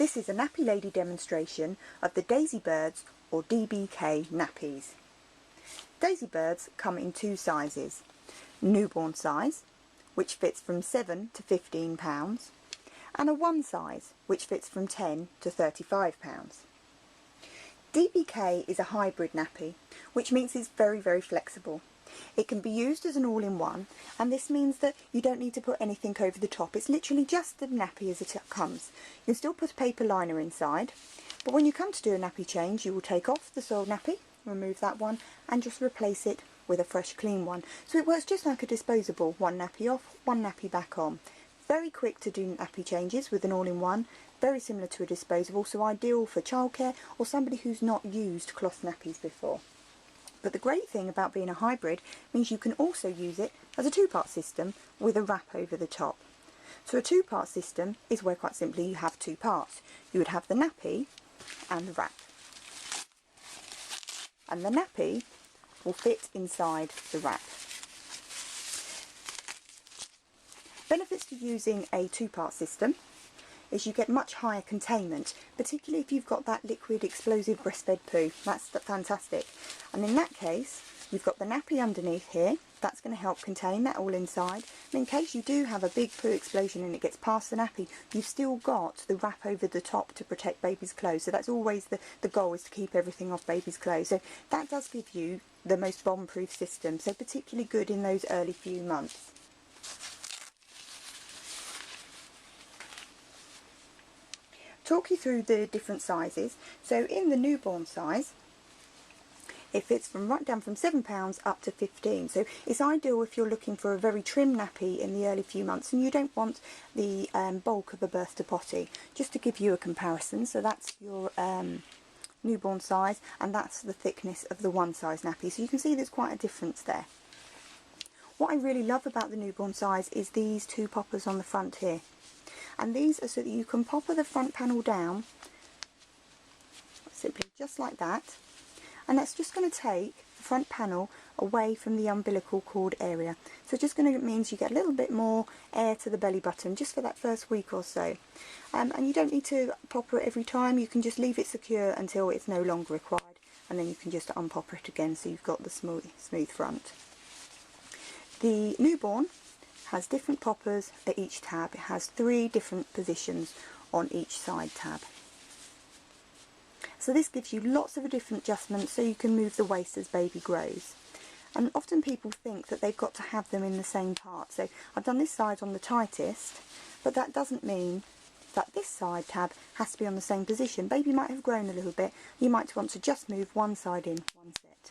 This is a Nappy Lady demonstration of the Daisybirds or DBK nappies. Daisybirds come in two sizes, newborn size, which fits from 7 to 15 pounds, and a one size, which fits from 10 to 35 pounds. DBK is a hybrid nappy, which means it's very flexible. It can be used as an all-in-one, and this means that you don't need to put anything over the top. It's literally just the nappy as it comes. You can still put a paper liner inside, but when you come to do a nappy change, you will take off the soiled nappy, remove that one, and just replace it with a fresh clean one. So it works just like a disposable, one nappy off, one nappy back on. Very quick to do nappy changes with an all-in-one, very similar to a disposable, so ideal for childcare or somebody who's not used cloth nappies before. But the great thing about being a hybrid means you can also use it as a two-part system with a wrap over the top. So a two-part system is where quite simply you have two parts. You would have the nappy and the wrap. And the nappy will fit inside the wrap. Benefits to using a two-part system is you get much higher containment, particularly if you've got that liquid explosive breastfed poo. That's fantastic. And in that case, you've got the nappy underneath here. That's going to help contain that all inside. And in case you do have a big poo explosion and it gets past the nappy, you've still got the wrap over the top to protect baby's clothes. So that's always the goal, is to keep everything off baby's clothes. So that does give you the most bomb-proof system. So particularly good in those early few months. Talk you through the different sizes. So in the newborn size, it fits from right down from £7 up to 15. So it's ideal if you're looking for a very trim nappy in the early few months and you don't want the bulk of a birth to potty. Just to give you a comparison, so that's your newborn size, and that's the thickness of the one size nappy. So you can see there's quite a difference there. What I really love about the newborn size is these two poppers on the front here. And these are so that you can popper the front panel down, simply just like that, and that's just going to take the front panel away from the umbilical cord area. So just going to means you get a little bit more air to the belly button just for that first week or so. And you don't need to popper it every time, you can just leave it secure until it's no longer required, and then you can just unpopper it again so you've got the smooth front. The newborn has different poppers at each tab. It has 3 different positions on each side tab. So this gives you lots of different adjustments so you can move the waist as baby grows. And often people think that they've got to have them in the same part. So I've done this side on the tightest, but that doesn't mean that this side tab has to be on the same position. Baby might have grown a little bit. You might want to just move one side in, one set.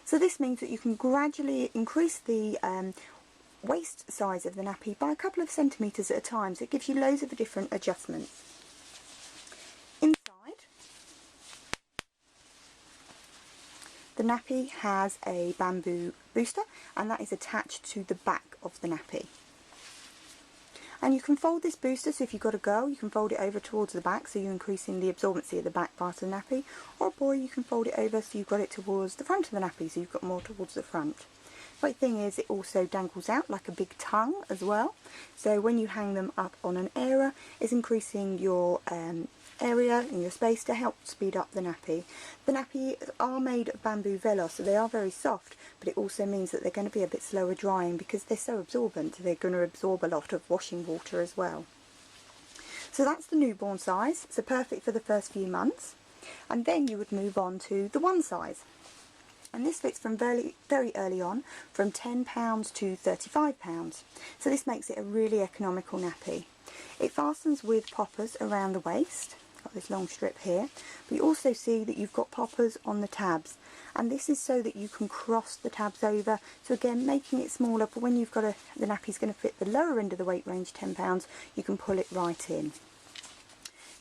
So this means that you can gradually increase the waist size of the nappy by a couple of centimetres at a time, so it gives you loads of different adjustments. Inside, the nappy has a bamboo booster, and that is attached to the back of the nappy. And you can fold this booster, so if you've got a girl you can fold it over towards the back, so you're increasing the absorbency of the back part of the nappy, or a boy you can fold it over so you've got it towards the front of the nappy, so you've got more towards the front. The great thing is it also dangles out like a big tongue as well, so when you hang them up on an airer, it's increasing your area in your space to help speed up the nappy. The nappies are made of bamboo velour, so they are very soft, but it also means that they're going to be a bit slower drying because they're so absorbent. They're going to absorb a lot of washing water as well. So that's the newborn size, so perfect for the first few months, and then you would move on to the one size. And this fits from very early on, from £10 to £35. So this makes it a really economical nappy. It fastens with poppers around the waist, got this long strip here, but you also see that you've got poppers on the tabs, and this is so that you can cross the tabs over, so again making it smaller, but when you've got the nappy's going to fit the lower end of the weight range, £10, you can pull it right in.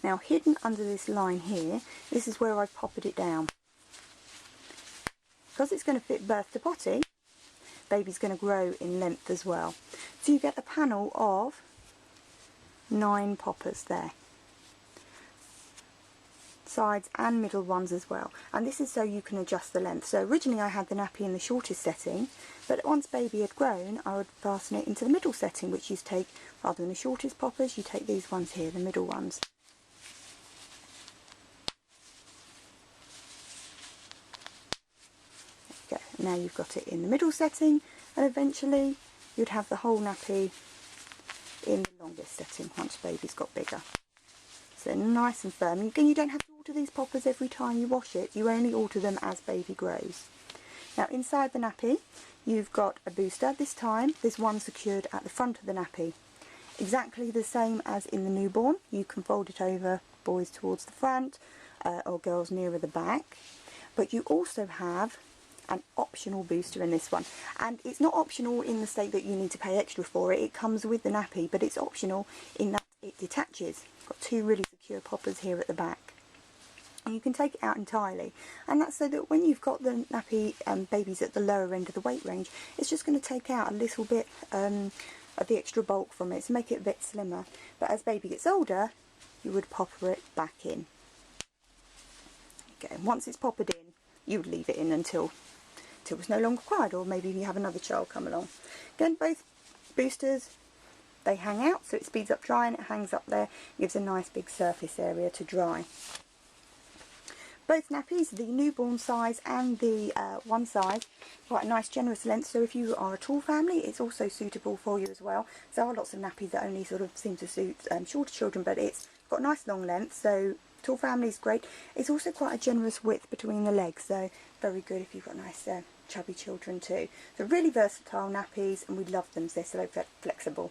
Now hidden under this line here, this is where I've poppered it down. Because it's going to fit birth to potty, baby's going to grow in length as well. So you get a panel of 9 poppers there. Sides and middle ones as well. And this is so you can adjust the length. So originally I had the nappy in the shortest setting, but once baby had grown, I would fasten it into the middle setting, which you take, rather than the shortest poppers, you take these ones here, the middle ones. now you've got it in the middle setting, and eventually you'd have the whole nappy in the longest setting once baby's got bigger. So nice and firm. Again, you don't have to alter these poppers every time you wash it, you only alter them as baby grows. Now inside the nappy you've got a booster. This time there's one secured at the front of the nappy. Exactly the same as in the newborn. You can fold it over, boys towards the front or girls nearer the back. But you also have an optional booster in this one, and it's not optional in the state that you need to pay extra for it. It comes with the nappy, but it's optional in that it detaches. Got two really secure poppers here at the back, and you can take it out entirely, and that's so that when you've got the nappy babies at the lower end of the weight range, it's just going to take out a little bit of the extra bulk from it to make it a bit slimmer. But as baby gets older, you would popper it back in. Okay, once it's poppered in, you would leave it in until it's no longer required, or maybe you have another child come along. Again, both boosters, they hang out, so it speeds up drying. It hangs up there, gives a nice big surface area to dry. Both nappies, the newborn size and the one size, quite a nice generous length, so if you are a tall family it's also suitable for you as well. There are lots of nappies that only sort of seem to suit shorter children, but it's got a nice long length, so tall family is great. It's also quite a generous width between the legs, so very good if you've got nice chubby children too. So really versatile nappies, and we love them, so they're so flexible.